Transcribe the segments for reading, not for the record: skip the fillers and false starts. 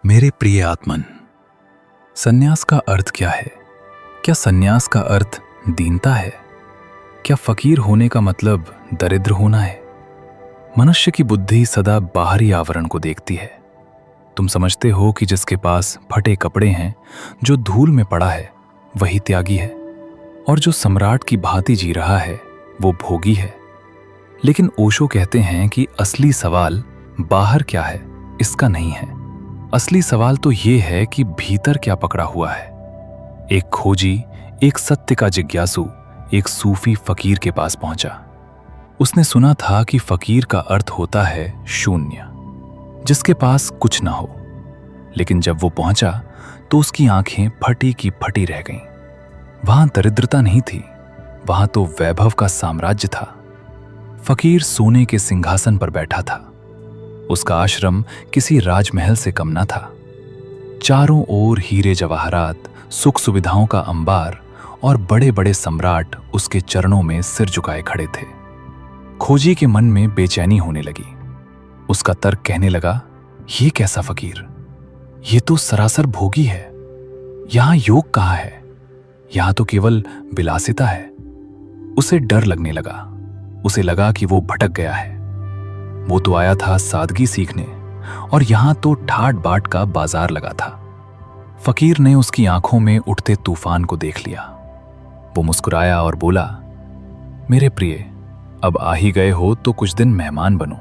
मेरे प्रिय आत्मन, सन्यास का अर्थ क्या है? क्या सन्यास का अर्थ दीनता है? क्या फकीर होने का मतलब दरिद्र होना है? मनुष्य की बुद्धि सदा बाहरी आवरण को देखती है। तुम समझते हो कि जिसके पास फटे कपड़े हैं, जो धूल में पड़ा है, वही त्यागी है, और जो सम्राट की भांति जी रहा है वो भोगी है। लेकिन ओशो कहते हैं कि असली सवाल बाहर क्या है इसका नहीं है। असली सवाल तो ये है कि भीतर क्या पकड़ा हुआ है। एक खोजी, एक सत्य का जिज्ञासु एक सूफी फकीर के पास पहुंचा। उसने सुना था कि फकीर का अर्थ होता है शून्य, जिसके पास कुछ ना हो। लेकिन जब वो पहुंचा तो उसकी आंखें फटी की फटी रह गईं। वहां दरिद्रता नहीं थी, वहां तो वैभव का साम्राज्य था। फकीर सोने के सिंहासन पर बैठा था। उसका आश्रम किसी राजमहल से कम न था। चारों ओर हीरे जवाहरात, सुख सुविधाओं का अंबार और बड़े बड़े सम्राट उसके चरणों में सिर झुकाए खड़े थे। खोजी के मन में बेचैनी होने लगी। उसका तर्क कहने लगा, ये कैसा फकीर? ये तो सरासर भोगी है। यहां योग कहाँ है? यहां तो केवल विलासिता है। उसे डर लगने लगा। उसे लगा कि वो भटक गया है। वो तो आया था सादगी सीखने, और यहां तो ठाट बाट का बाजार लगा था। फकीर ने उसकी आंखों में उठते तूफान को देख लिया। वो मुस्कुराया और बोला, मेरे प्रिय, अब आ ही गए हो तो कुछ दिन मेहमान बनो।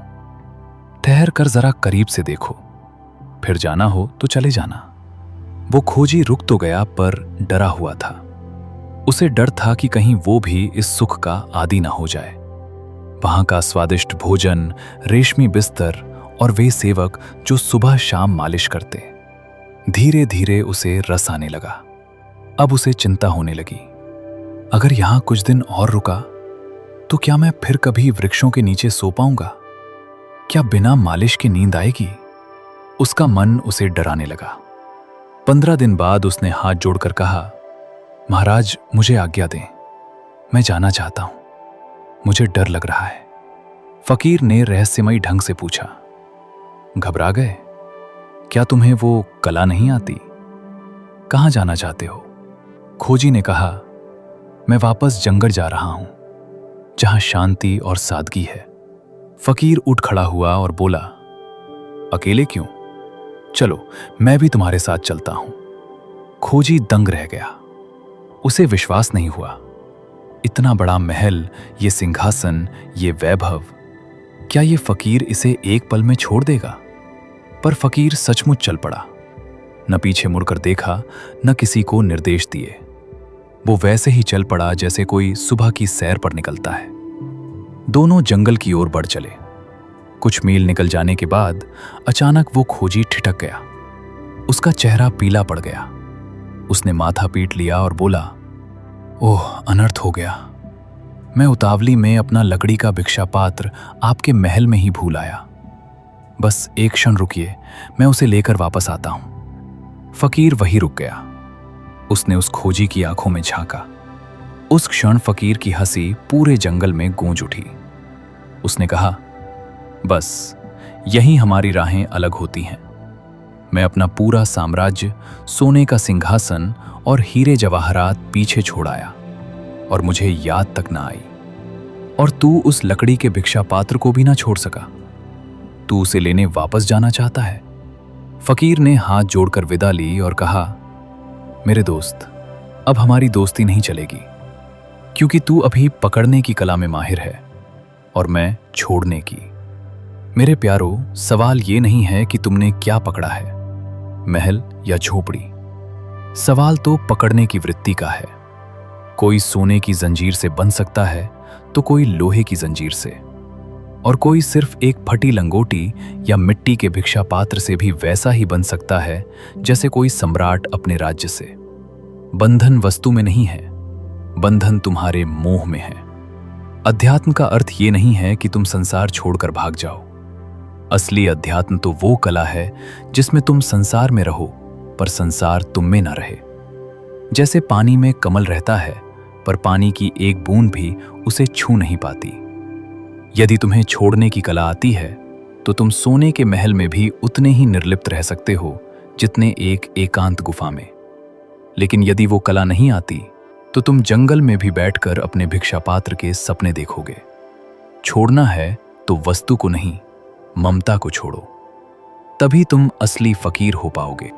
ठहर कर जरा करीब से देखो, फिर जाना हो तो चले जाना। वो खोजी रुक तो गया, पर डरा हुआ था। उसे डर था कि कहीं वो भी इस सुख का आदी ना हो जाए। वहां का स्वादिष्ट भोजन, रेशमी बिस्तर और वे सेवक जो सुबह शाम मालिश करते, धीरे धीरे उसे रस आने लगा। अब उसे चिंता होने लगी, अगर यहां कुछ दिन और रुका तो क्या मैं फिर कभी वृक्षों के नीचे सो पाऊंगा? क्या बिना मालिश की नींद आएगी? उसका मन उसे डराने लगा। 15 दिन बाद उसने हाथ जोड़कर कहा, महाराज, मुझे आज्ञा दें, मैं जाना चाहता हूं, मुझे डर लग रहा है। फकीर ने रहस्यमयी ढंग से पूछा, घबरा गए? क्या तुम्हें वो कला नहीं आती? कहां जाना चाहते हो? खोजी ने कहा, मैं वापस जंगल जा रहा हूं, जहां शांति और सादगी है। फकीर उठ खड़ा हुआ और बोला, अकेले क्यों? चलो, मैं भी तुम्हारे साथ चलता हूं। खोजी दंग रह गया। उसे विश्वास नहीं हुआ। इतना बड़ा महल, ये सिंहासन, ये वैभव, क्या ये फकीर इसे एक पल में छोड़ देगा? पर फकीर सचमुच चल पड़ा। न पीछे मुड़कर देखा, न किसी को निर्देश दिए। वो वैसे ही चल पड़ा जैसे कोई सुबह की सैर पर निकलता है। दोनों जंगल की ओर बढ़ चले। कुछ मील निकल जाने के बाद अचानक वो खोजी ठिठक गया। उसका चेहरा पीला पड़ गया। उसने माथा पीट लिया और बोला, ओह, अनर्थ हो गया। मैं उतावली में अपना लकड़ी का भिक्षा पात्र आपके महल में ही भूल आया। बस एक क्षण रुकिए, मैं उसे लेकर वापस आता हूं। फकीर वहीं रुक गया। उसने उस खोजी की आंखों में झांका। उस क्षण फकीर की हंसी पूरे जंगल में गूंज उठी। उसने कहा, बस यहीं हमारी राहें अलग होती हैं। मैं अपना पूरा साम्राज्य, सोने का सिंहासन और हीरे जवाहरात पीछे छोड़ आया, और मुझे याद तक ना आई। और तू उस लकड़ी के भिक्षा पात्र को भी ना छोड़ सका। तू उसे लेने वापस जाना चाहता है। फकीर ने हाथ जोड़कर विदा ली और कहा, मेरे दोस्त, अब हमारी दोस्ती नहीं चलेगी, क्योंकि तू अभी पकड़ने की कला में माहिर है और मैं छोड़ने की। मेरे प्यारो, सवाल ये नहीं है कि तुमने क्या पकड़ा है, महल या झोपड़ी। सवाल तो पकड़ने की वृत्ति का है। कोई सोने की जंजीर से बंध सकता है तो कोई लोहे की जंजीर से, और कोई सिर्फ एक फटी लंगोटी या मिट्टी के भिक्षा पात्र से भी वैसा ही बन सकता है जैसे कोई सम्राट अपने राज्य से। बंधन वस्तु में नहीं है, बंधन तुम्हारे मोह में है। अध्यात्म का अर्थ ये नहीं है कि तुम संसार छोड़कर भाग जाओ। असली अध्यात्म तो वो कला है जिसमें तुम संसार में रहो पर संसार तुम में ना रहे। जैसे पानी में कमल रहता है, पर पानी की एक बूंद भी उसे छू नहीं पाती। यदि तुम्हें छोड़ने की कला आती है तो तुम सोने के महल में भी उतने ही निर्लिप्त रह सकते हो जितने एक एकांत गुफा में। लेकिन यदि वो कला नहीं आती तो तुम जंगल में भी बैठकर अपने भिक्षा पात्र के सपने देखोगे। छोड़ना है तो वस्तु को नहीं, ममता को छोड़ो, तभी तुम असली फकीर हो पाओगे।